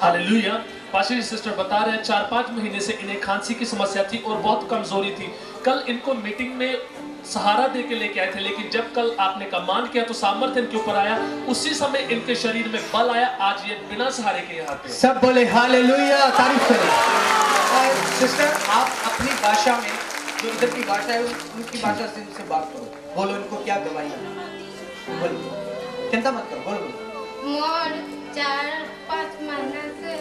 Hallelujah. Pastor जी sister बता रहे हैं 4-5 महीने से इन्हें खांसी की समस्या थी और बहुत कमजोरी थी। कल इनको मीटिंग में सहारा दे के लेके आए थे, लेकिन जब कल आपने कमांड किया तो सामर्थ्य इनके ऊपर आया, उसी समय इनके शरीर में बल आया। आज ये बिना सहारे के यहाँ पे। सब बोले हालेलुया, तारीफ करें। और सिस्टर आप अपनी भाषा में, जो इधर की भाषा है उनकी भाषा से इनसे बात करो, बोलो इनको क्या गवाही है, बोलो, चिंता मत करो, बोलो। मोर 4-5 महीने से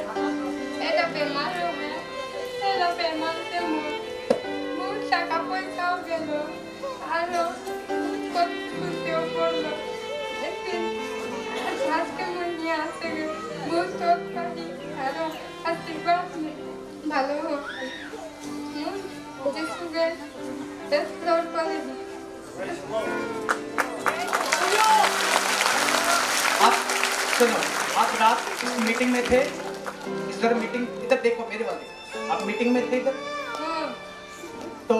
এটা বেমার হবে, এটা বেমারতে মোর টাকা পয়সাও গেল, আরো কত কিছু পড়লো। একদিন আজকে মন নিয়ে আসে মোর তো পারি আরো আশীর্বাদ ভালো হবে। মোর যিশুকে বেস্ট করে आप सुनो, आप रात इस मीटिंग में थे, इधर मीटिंग, इधर देखो मेरे वाले, आप मीटिंग में थे इधर, तो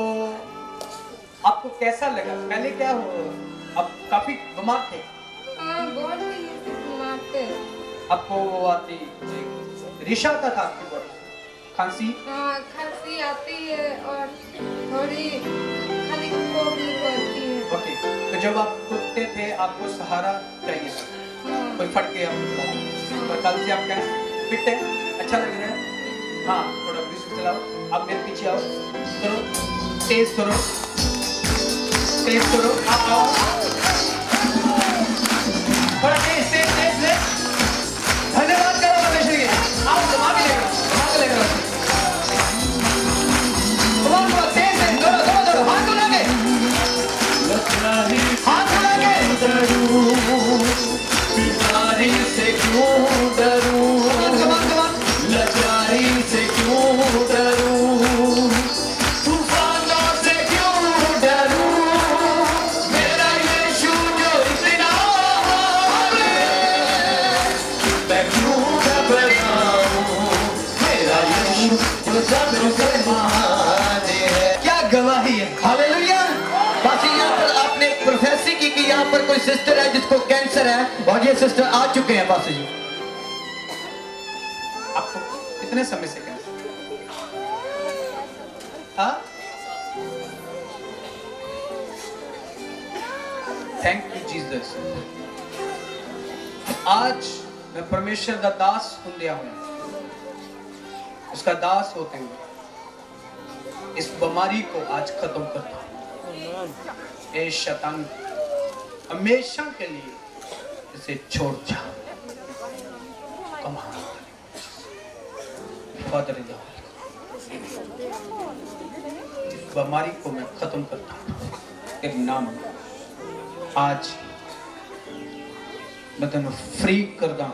आपको कैसा लगा? पहले क्या हो, आप काफी बीमार थे? बहुत बीमार थे। आपको आती रेशा आता था आपके ऊपर, खांसी? खांसी आती है और थोड़ी खाली कोहनी होती है। ओके, तो जब आप उठते थे आपको सहारा चाहिए था, कोई फट के आप कल से आप क्या फिट है, अच्छा लग रहा है? हाँ, थोड़ा म्यूजिक चलाओ, आप मेरे पीछे आओ, करो तेज करो, तेज करो, आप आओ, थोड़ा तेज तेज तेज तेज। धन्यवाद करो परमेश्वर के, आओ जमा भी लेगा, तेज तेज दौड़ो दौड़ो दौड़ो, हाथ उठाके, हाथ उठाके। बीमारी से क्यों डरूं, लाचारी से क्यों डरूं, तूफानों से क्यों डरूं, मेरा यीशु जो इतना है, मैं क्यों घबराऊं, मेरा यीशु जो सबसे महान है। क्या गवाही है, हालेलुया। बस यहाँ पर आपने प्रोफेसी की कि यहाँ पर कोई सिस्टर है जिसको कैंसर है और ये सिस्टर आ चुके हैं पास जी। आपको कितने समय से कैंसर? हाँ, थैंक यू जीसस। आज मैं परमेश्वर का दास हुंदिया हूं, उसका दास होते हुए इस बीमारी को आज खत्म करता हूं। ए शैतान हमेशा के लिए इसे छोड़ जा। फादर इन द बीमारी को मैं खत्म करता हूँ तेरे नाम में। आज मैं तेन फ्री करदा,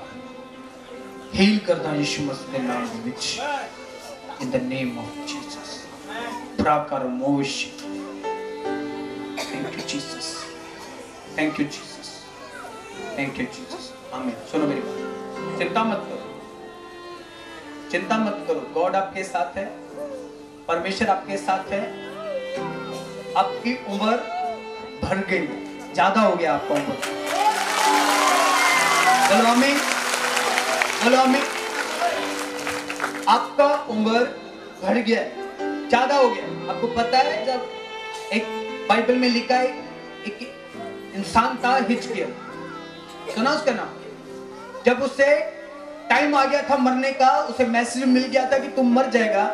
हील करदा यीशु मसीह के नाम में, in the name of Jesus. प्राकारमोश, thank you Jesus, thank you Jesus, thank you Jesus, आमीन। सुनो मेरी बात, चिंता मत करो, चिंता मत करो, गॉड आपके साथ है, परमेश्वर आपके साथ है। आपकी उम्र बढ़ गई, ज्यादा हो गया आपका उम्र। बोलो आमीन, बोलो आमीन। आपका उम्र बढ़ गया, ज्यादा हो गया। आपको पता है जब एक बाइबल में लिखा है एक इंसान था हिजकिय्याह, सुना उसका नाम? जब उसे टाइम आ गया था मरने का, उसे मैसेज मिल गया था कि तुम मर जाएगा,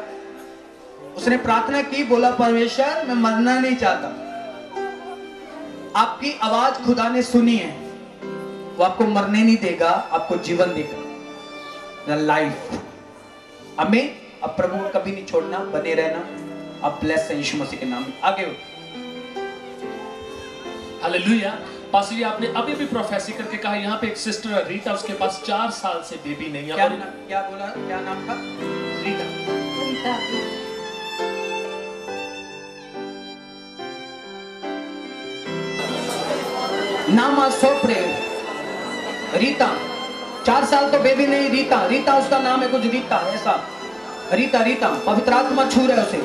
उसने प्रार्थना की, बोला परमेश्वर मैं मरना नहीं चाहता। आपकी आवाज खुदा ने सुनी है, वो आपको मरने नहीं देगा, आपको जीवन देगा, लाइफ। आमीन। अब प्रभु को कभी नहीं छोड़ना, बने रहना। अब ब्लेस है यीशु मसीह के नाम में। आगे हालेलुया। पास्टर जी आपने अभी भी प्रोफेसी करके कहा, यहाँ पे एक सिस्टर है रीटा, उसके पास 4 साल से बेबी नहीं है। क्या बोला, क्या नाम था? रीटा। नाम सोप्रे रीता, 4 साल तो बेबी नहीं, रीता, रीता उसका नाम है, कुछ रीता ऐसा, रीता रीता। पवित्र आत्मा छू रहा है उसे,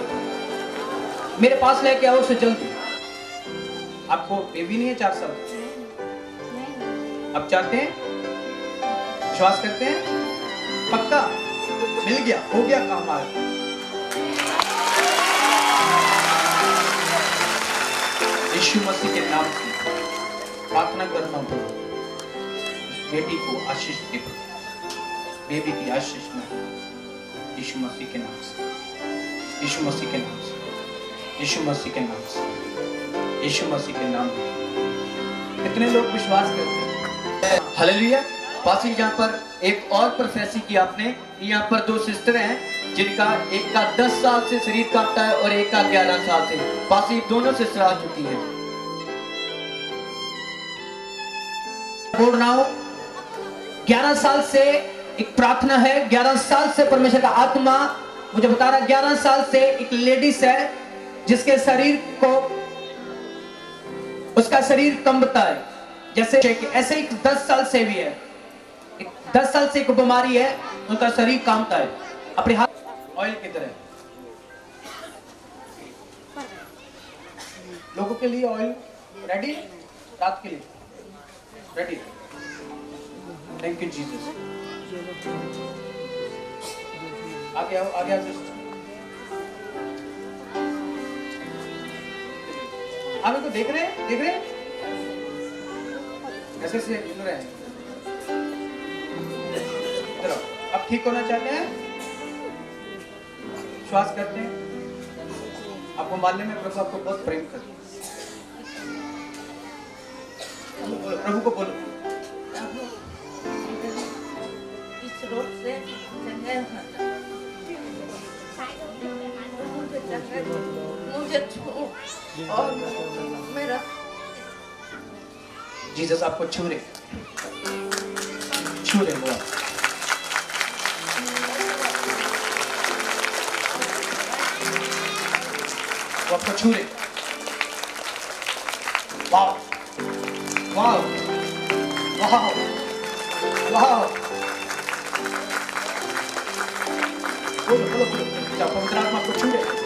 मेरे पास लेके आओ उसे जल्दी। आपको बेबी नहीं है 4 साल? आप चाहते हैं, विश्वास करते हैं? पक्का मिल गया, हो गया काम आज। यीशु मसीह के नाम से प्रार्थना करना हूँ, बेटी को आशीष दे, बेबी की आशीष में यीशु मसीह के नाम से, यीशु मसीह के नाम से, यीशु मसीह के नाम से, यीशु मसीह के नाम से। कितने लोग विश्वास करते हैं? हालेलुया। पासिंग यहाँ पर एक और प्रोफेसी की आपने। यहाँ पर दो सिस्टर हैं जिनका एक का 10 साल से शरीर कांपता है और एक का 11 साल से। पासिंग दोनों सिस्टर आ चुकी हैं। बोल रहा हूं 11 साल से एक प्रार्थना है। 11 साल से परमेश्वर का आत्मा मुझे बता रहा है, 11 साल से एक लेडीज है जिसके शरीर को, उसका शरीर कंबता है जैसे ऐसे ही 10 साल से भी है, 10 साल से एक बीमारी है, उनका शरीर कांपता है। अपने हाथ ऑयल की तरह लोगों के लिए ऑयल रेडी, रात के लिए रेडी। Thank you Jesus. आगे आओ, आगे आओ। आप इनको देख रहे हैं, देख रहे हैं? ऐसे से घूम रहे हैं। चलो, अब ठीक होना चाहते हैं? श्वास करते हैं। आपको मानने में प्रभु आपको बहुत प्रेम करते हैं। प्रभु को बोलो। इस रोग से मुझे छू और मेरा जीसस आपको छू रहे वो। वो आपको छू रहे। वाह वाह वाह वाह। बोलो बोलो बोलो। जब पवित्र आत्मा आपको छू रहे।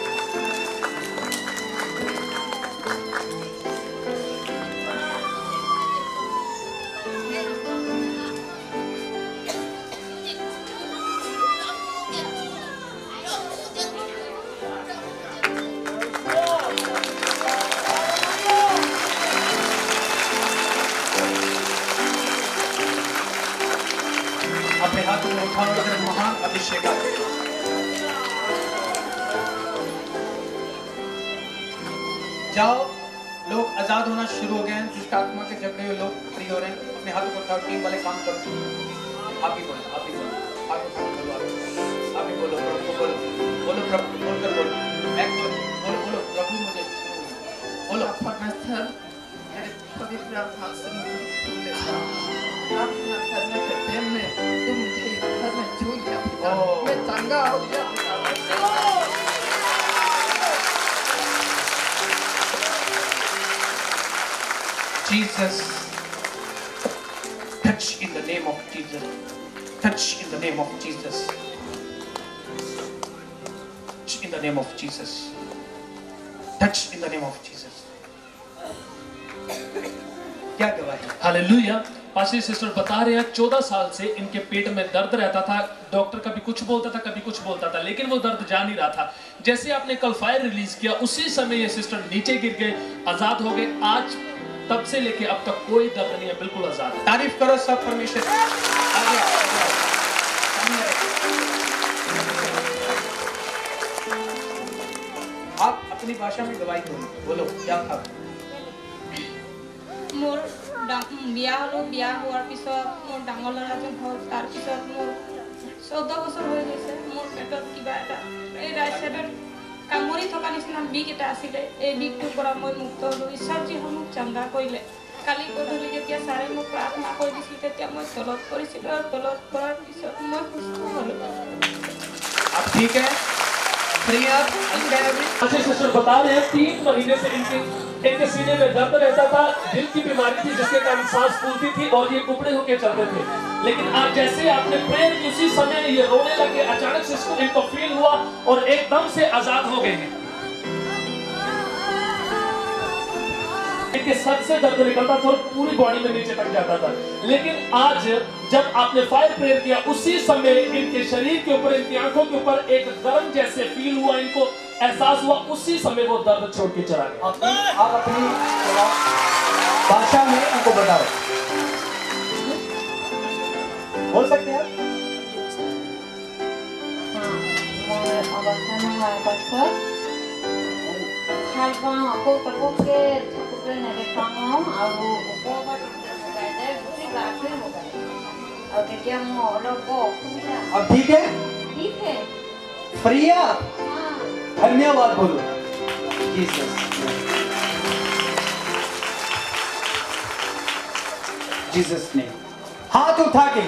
अपने हाथों में उठाओ, अगर महान अभिषेक जाओ। लोग आजाद होना शुरू हो गए हैं, दुष्ट आत्मा के जकड़े हुए लोग फ्री हो रहे हैं। अपने हाथों को उठाओ, टीम वाले काम करो। आप ही बोलो, आप ही बोलो, आप ही बोलो, आप ही बोलो। प्रभु को बोलो, बोलो प्रभु को बोलकर बोलो। मैं बोलो बोलो प्रभु मुझे बोलो। परमेश्वर मेरे पवित्र आत्मा से मुझे प्रार्थना करने के टाइम में तुम मुझे घर में छू लिया पिता। मैं चंगा हो गया पिता। Jesus, touch in the name of Jesus. Touch in the name of Jesus. Touch in the name of Jesus. Touch in the name of Jesus. क्या गवाही? हालेलुया। पास्टर सिस्टर बता रहे हैं 14 साल से इनके पेट में दर्द रहता था। डॉक्टर कभी कुछ बोलता था, कभी कुछ बोलता था, लेकिन वो दर्द जा नहीं रहा था। जैसे आपने कल फायर रिलीज किया, उसी समय ये सिस्टर नीचे गिर गए, आजाद हो गए। आज तब से लेके अब तक कोई दर्द नहीं है, बिल्कुल आजाद है। तारीफ करो सब परमेश्वर। आगे आप अपनी भाषा में गवाही बोलो। बोलो क्या था? मोर बिया हलो, बिया होৱাৰ পিছত মোৰ ডাঙৰ ল'ৰাজন হ'ল। তাৰ পিছত মোৰ 14 বছৰ হৈ গৈছে। মোৰ পেটত কিবা এটা এই ৰাইট সাইডত কামুৰি থকা নিচিনা বিষ এটা আছিলে। এই বিষটোৰ পৰা মই মুক্ত হ'লোঁ। ঈশ্বৰজী মোক চংগা কৰিলে। কালি গধূলি যেতিয়া ছাৰে মোক প্ৰাৰ্থনা কৰি দিছিল, তেতিয়া মই তলত পৰিছিলোঁ আৰু তলত পৰাৰ পিছত মই সুস্থ হ'লোঁ। आप ठीक है? पास्टर सिस्टर बता रहे हैं 3 महीने से इनके सीने में दर्द रहता था, दिल की बीमारी थी जिसके कारण सांस फूलती थी और ये कुबड़े होके चलते थे। लेकिन आज जैसे आपने प्रेयर की, उसी समय ये रोने लगे। अचानक से इसको इनको फील हुआ और एकदम से आजाद हो गए हैं। इनके सर से दर्द निकलता था और पूरी बॉडी में नीचे तक जाता था। लेकिन आज जब आपने फायर प्रेयर किया, उसी समय इनके शरीर के ऊपर, इनकी आंखों के ऊपर एक गर्म जैसे फील हुआ, इनको एहसास हुआ, उसी समय वो दर्द छोड़ के चला गया। आप अपनी भाषा में उनको बताओ, बोल सकते हैं आप? अब ठीक है? ठीक है। प्रिया, हाँ। धन्यवाद बोलो जीसस। जीसस ने हाथ उठा के